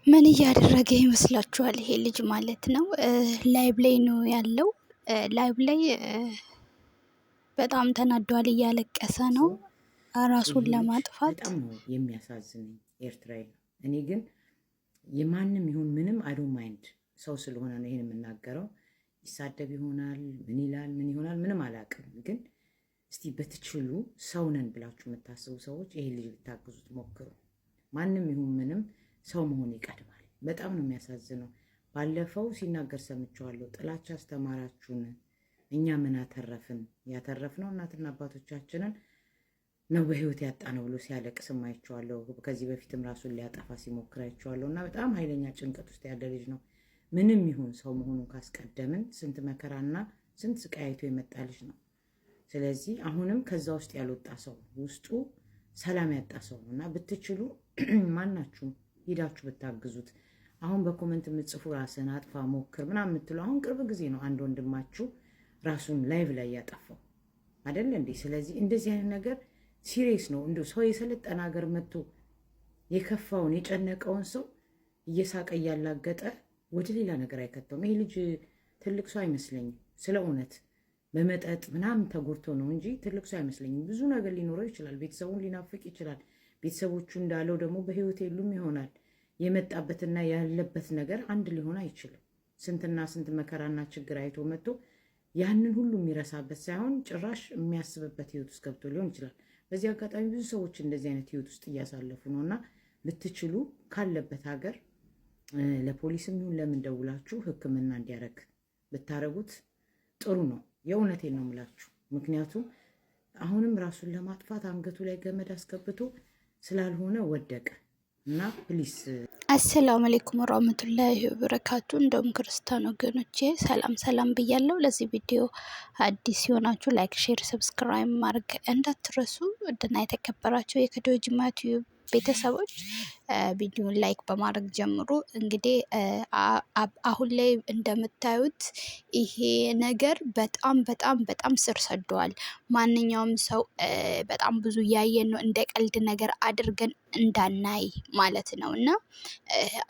ምን እያደረገ ይመስላችኋል? ይሄ ልጅ ማለት ነው ላይቭ ላይ ነው ያለው። ላይቭ ላይ በጣም ተናዷል፣ እያለቀሰ ነው ራሱን ለማጥፋት። በጣም ነው የሚያሳዝነኝ። ኤርትራዊ ነው። እኔ ግን የማንም ይሁን ምንም አይ ዶንት ማይንድ፣ ሰው ስለሆነ ነው ይሄን የምናገረው። ይሳደብ ይሆናል ምን ይላል ምን ይሆናል ምንም አላውቅም። ግን እስቲ በትችሉ ሰው ነን ብላችሁ የምታስቡ ሰዎች ይሄ ልጅ ልታግዙት ሞክሩ። ማንም ይሁን ምንም ሰው መሆን ይቀድማል። በጣም ነው የሚያሳዝነው። ባለፈው ሲናገር ሰምቼዋለሁ። ጥላቻ አስተማራችሁን፣ እኛ ምን አተረፍን? ያተረፍነው እናትና አባቶቻችንን ነው በህይወት ያጣ ነው ብሎ ሲያለቅስ አይቼዋለሁ። ከዚህ በፊትም ራሱን ሊያጠፋ ሲሞክር አይቼዋለሁ። እና በጣም ኃይለኛ ጭንቀት ውስጥ ያለ ልጅ ነው። ምንም ይሁን ሰው መሆኑን ካስቀደምን ስንት መከራና ስንት ስቃይ አይቶ የመጣ ልጅ ነው። ስለዚህ አሁንም ከዛ ውስጥ ያልወጣ ሰው፣ ውስጡ ሰላም ያጣ ሰው ነው እና ብትችሉ ማናችሁም ሄዳችሁ ብታግዙት። አሁን በኮመንት የምትጽፉ ራስን አጥፋ ሞክር ምናምን የምትሉ አሁን ቅርብ ጊዜ ነው አንድ ወንድማችሁ ራሱን ላይቭ ላይ ያጠፋው አይደል እንዴ? ስለዚህ እንደዚህ አይነት ነገር ሲሪየስ ነው። እንደው ሰው የሰለጠነ ሀገር መጥቶ የከፋውን የጨነቀውን ሰው እየሳቀ እያላገጠ ወደ ሌላ ነገር አይከተውም። ይሄ ልጅ ትልቅ ሰው አይመስለኝም። ስለ እውነት በመጠጥ ምናምን ተጎድቶ ነው እንጂ ትልቅ ሰው አይመስለኝም። ብዙ ነገር ሊኖረው ይችላል። ቤተሰቡን ሊናፍቅ ይችላል። ቤተሰቦቹ እንዳለው ደግሞ በህይወት የሉም ይሆናል። የመጣበትና ያለበት ነገር አንድ ሊሆን አይችልም። ስንትና ስንት መከራና ችግር አይቶ መጥቶ ያንን ሁሉ የሚረሳበት ሳይሆን ጭራሽ የሚያስብበት ህይወት ውስጥ ገብቶ ሊሆን ይችላል። በዚህ አጋጣሚ ብዙ ሰዎች እንደዚህ አይነት ህይወት ውስጥ እያሳለፉ ነው እና ብትችሉ ካለበት ሀገር ለፖሊስም ይሁን ለምን ደውላችሁ ሕክምና እንዲያደርግ ብታረጉት ጥሩ ነው። የእውነቴን ነው የምላችሁ። ምክንያቱም አሁንም ራሱን ለማጥፋት አንገቱ ላይ ገመድ አስገብቶ ስላልሆነ ወደቀ እና ፕሊስ። አሰላሙ አለይኩም ወራህመቱላሂ ወበረካቱ። እንደውም ክርስቲያን ወገኖቼ ሰላም ብያለሁ። ለዚህ ቪዲዮ አዲስ ሲሆናችሁ ላይክ፣ ሼር፣ ሰብስክራይብ ማድረግ እንዳትረሱ። እና የተከበራችሁ የከዶ ጅማት ቤተሰቦች ቪዲዮን ላይክ በማድረግ ጀምሩ። እንግዲህ አሁን ላይ እንደምታዩት ይሄ ነገር በጣም ስር ሰደዋል። ማንኛውም ሰው በጣም ብዙ ያየን ነው፣ እንደ ቀልድ ነገር አድርገን እንዳናይ ማለት ነው። እና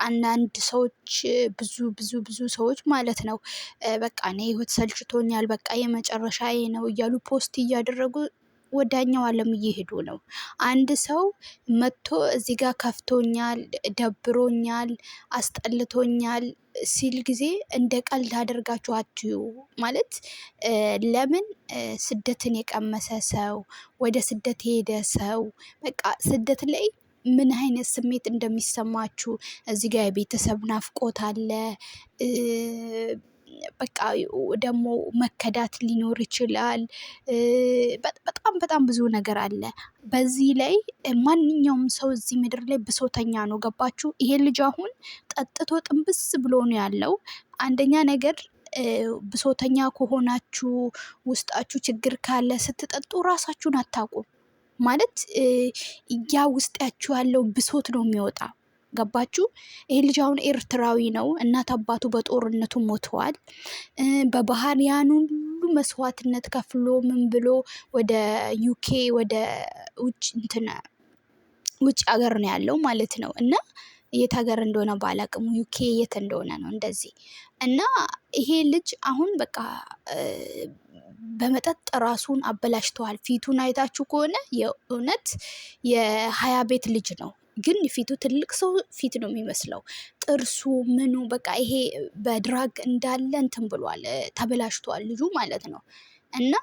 አንዳንድ ሰዎች ብዙ ሰዎች ማለት ነው በቃ እኔ ህይወት ሰልችቶኛል፣ በቃ የመጨረሻ ነው እያሉ ፖስት እያደረጉ ወዳኛው ዓለም እየሄዱ ነው። አንድ ሰው መጥቶ እዚህ ጋር ከፍቶኛል፣ ደብሮኛል፣ አስጠልቶኛል ሲል ጊዜ እንደ ቀልድ አድርጋችሁ አትዩ ማለት ለምን ስደትን የቀመሰ ሰው ወደ ስደት የሄደ ሰው በቃ ስደት ላይ ምን አይነት ስሜት እንደሚሰማችሁ እዚህ ጋር የቤተሰብ ናፍቆት አለ። በቃ ደግሞ መከዳት ሊኖር ይችላል። በጣም ብዙ ነገር አለ። በዚህ ላይ ማንኛውም ሰው እዚህ ምድር ላይ ብሶተኛ ነው። ገባችሁ? ይሄ ልጅ አሁን ጠጥቶ ጥንብስ ብሎ ነው ያለው። አንደኛ ነገር ብሶተኛ ከሆናችሁ ውስጣችሁ ችግር ካለ ስትጠጡ ራሳችሁን አታውቁም ማለት ያ ውስጣችሁ ያለው ብሶት ነው የሚወጣ። ገባችሁ? ይሄ ልጅ አሁን ኤርትራዊ ነው። እናት አባቱ በጦርነቱ ሞተዋል። በባህር ያን ሁሉ መስዋዕትነት ከፍሎ ምን ብሎ ወደ ዩኬ ወደ ውጭ ሀገር ነው ያለው ማለት ነው። እና የት ሀገር እንደሆነ ባላቅሙ ዩኬ የት እንደሆነ ነው እንደዚህ። እና ይሄ ልጅ አሁን በቃ በመጠጥ ራሱን አበላሽተዋል። ፊቱን አይታችሁ ከሆነ የእውነት የ20 ቤት ልጅ ነው፣ ግን ፊቱ ትልቅ ሰው ፊት ነው የሚመስለው። ጥርሱ ምኑ በቃ ይሄ በድራግ እንዳለ እንትን ብሏል፣ ተበላሽቷል ልጁ ማለት ነው። እና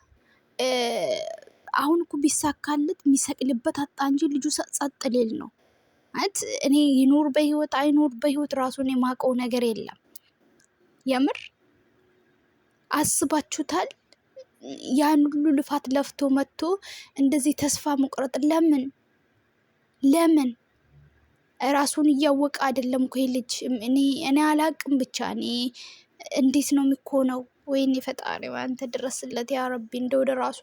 አሁን እኮ ቢሳካለት የሚሰቅልበት አጣ እንጂ ልጁ ጸጥ ሊል ነው ማለት እኔ ይኖር በህይወት አይኖር በህይወት ራሱን የማውቀው ነገር የለም። የምር አስባችሁታል? ያን ሁሉ ልፋት ለፍቶ መጥቶ እንደዚህ ተስፋ መቁረጥ ለምን? ራሱን እያወቀ አይደለም እኮ ልጅ። እኔ አላቅም ብቻ እኔ እንዴት ነው የሚኮነው? ወይኔ ፈጣሪ አንተ ድረስለት ያ ረቢ፣ እንደ ወደ ራሱ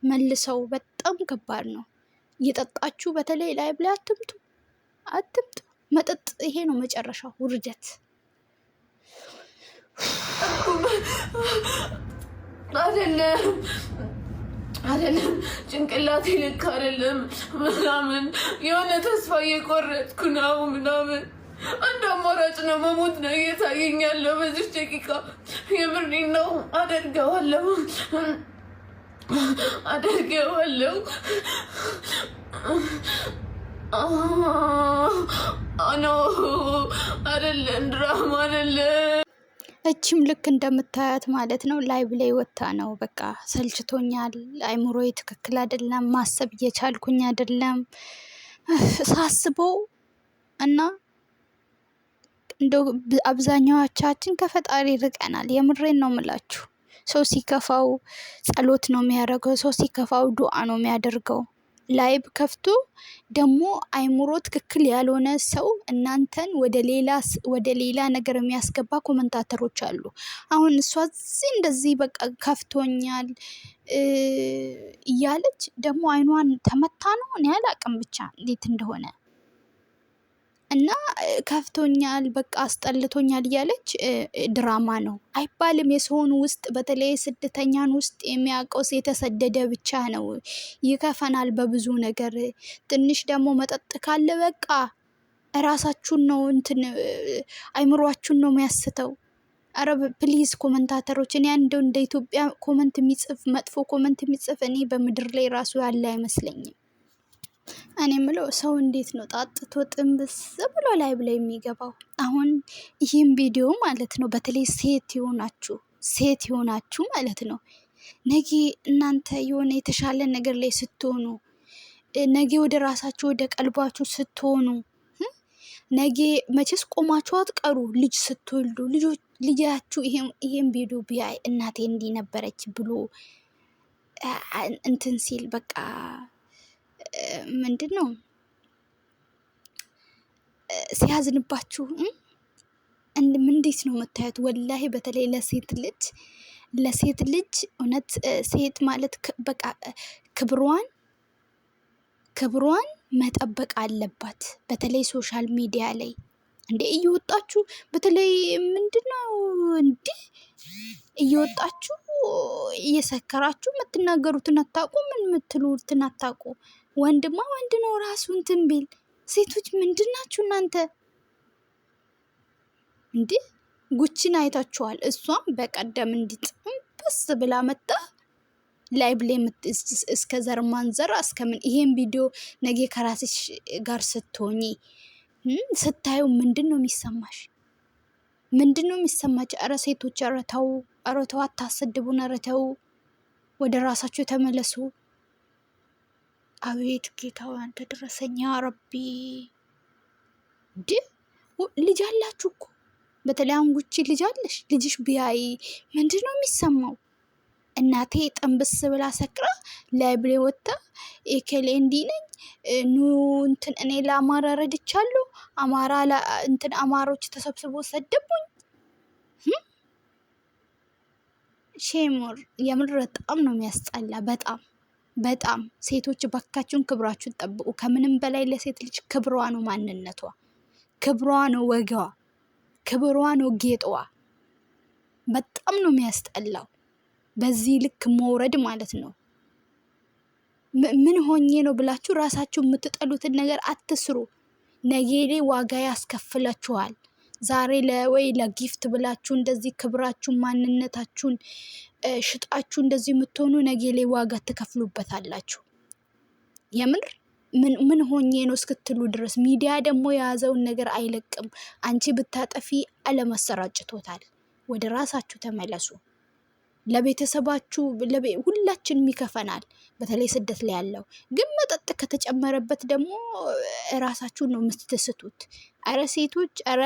መልሰው። በጣም ከባድ ነው። እየጠጣችሁ በተለይ ላይ ብላ አትምጡ። መጠጥ ይሄ ነው መጨረሻው ውርደት። አይደለም ጭንቅላቴ ልክ አይደለም ምናምን የሆነ ተስፋ እየቆረጥኩ ነው ምናምን አንድ አማራጭ ነው መሞት ነው እየታየኝ ያለው በዚህ ደቂቃ። የምሬን ነው። አደርገዋለሁ ኖ አይደለም ድራማ አይደለም። እችም ልክ እንደምታያት ማለት ነው ላይቭ ላይ ወታ ነው በቃ ሰልችቶኛል፣ አይምሮዬ ትክክል አይደለም፣ ማሰብ እየቻልኩኝ አይደለም ሳስበው እና እንደው አብዛኛዎቻችን ከፈጣሪ ርቀናል። የምሬን ነው ምላችሁ። ሰው ሲከፋው ጸሎት ነው የሚያደርገው፣ ሰው ሲከፋው ዱዓ ነው የሚያደርገው። ላይቭ ከፍቶ ደግሞ አይምሮ ትክክል ያልሆነ ሰው እናንተን ወደ ሌላ ነገር የሚያስገባ ኮመንታተሮች አሉ። አሁን እሷ እዚህ እንደዚህ በቃ ከፍቶኛል እያለች ደግሞ አይኗን ተመታ ነው እኔ አላቅም ብቻ እንዴት እንደሆነ እና ከፍቶኛል በቃ አስጠልቶኛል እያለች ድራማ ነው አይባልም። የሰውን ውስጥ በተለይ ስደተኛን ውስጥ የሚያውቀው የተሰደደ ብቻ ነው። ይከፈናል በብዙ ነገር። ትንሽ ደግሞ መጠጥ ካለ በቃ እራሳችሁን ነው አይምሯችሁን ነው የሚያስተው። አረ ፕሊዝ ኮመንታተሮች፣ እኔ እንደው እንደ ኢትዮጵያ ኮመንት የሚጽፍ መጥፎ ኮመንት የሚጽፍ እኔ በምድር ላይ ራሱ ያለ አይመስለኝም። እኔ የምለው ሰው እንዴት ነው ጣጥቶ ጥንብስ ብሎ ላይቭ ላይ የሚገባው? አሁን ይህም ቪዲዮ ማለት ነው በተለይ ሴት የሆናችሁ ማለት ነው ነገ እናንተ የሆነ የተሻለ ነገር ላይ ስትሆኑ፣ ነገ ወደ ራሳችሁ ወደ ቀልባችሁ ስትሆኑ፣ ነገ መቼስ ቆማችሁ አትቀሩ። ልጅ ስትወልዱ ልጃችሁ ይሄን ቪዲዮ ቢያይ እናቴ እንዲህ ነበረች ብሎ እንትን ሲል በቃ ምንድን ነው ሲያዝንባችሁ እንዴት ነው የምታዩት? ወላሂ በተለይ ለሴት ልጅ እውነት ሴት ማለት በቃ ክብሯን መጠበቅ አለባት። በተለይ ሶሻል ሚዲያ ላይ እንዴ እየወጣችሁ በተለይ ምንድን ነው እንዴ እየወጣችሁ እየሰከራችሁ የምትናገሩትን አታውቁ፣ ምን የምትሉትን አታውቁ። ወንድማ ወንድ ነው ራሱ እንትን ቢል፣ ሴቶች ምንድን ናችሁ እናንተ እንዴ? ጉቺን አይታችኋል። እሷም በቀደም እንዲጥምበስ ብላ መጣ ላይቭ ላይ እስከ ዘር ማንዘር እስከምን ይሄን ቪዲዮ ነገ ከራስሽ ጋር ስትሆኚ ስታዩ ምንድን ነው የሚሰማሽ? ምንድን ነው የሚሰማች? ኧረ ሴቶች ኧረ ተው፣ አታሰድቡን፣ ኧረ ተው፣ ወደ ራሳችሁ ተመለሱ። አቤት ጌታው አንተ ድረሰኛ ረቢ። እንዴ ልጅ አላችሁ እኮ በተለይ አንጉቺ ልጅ አለሽ። ልጅሽ ቢያይ ምንድን ነው የሚሰማው? እናቴ ጥንብስ ብላ ሰክራ ላይብሬ ወጣ ኤኬሌ እንዲህ ነኝ ኑ እንትን እኔ ለአማራ ረድቻለሁ፣ አማሮች ተሰብስቦ ሰደቡኝ። ሼሞር የምር በጣም ነው የሚያስጠላ። በጣም ሴቶች ባካችሁን ክብራችሁን ጠብቁ። ከምንም በላይ ለሴት ልጅ ክብሯ ነው ማንነቷ፣ ክብሯ ነው ወገዋ፣ ክብሯ ነው ጌጧ። በጣም ነው የሚያስጠላው በዚህ ልክ መውረድ ማለት ነው። ምን ሆኜ ነው ብላችሁ ራሳችሁ የምትጠሉትን ነገር አትስሩ። ነገ ላይ ዋጋ ያስከፍላችኋል። ዛሬ ወይ ለጊፍት ብላችሁ እንደዚህ ክብራችሁን ማንነታችሁን ሽጣችሁ እንደዚህ የምትሆኑ ነገ ላይ ዋጋ ትከፍሉበታላችሁ። የምር ምን ሆኜ ነው እስክትሉ ድረስ ሚዲያ ደግሞ የያዘውን ነገር አይለቅም። አንቺ ብታጠፊ አለመሰራጭቶታል። ወደ ራሳችሁ ተመለሱ። ለቤተሰባችሁ ሁላችንም ይከፈናል። በተለይ ስደት ላይ ያለው ግን መጠጥ ከተጨመረበት ደግሞ ራሳችሁን ነው የምትስቱት። አረ ሴቶች፣ አረ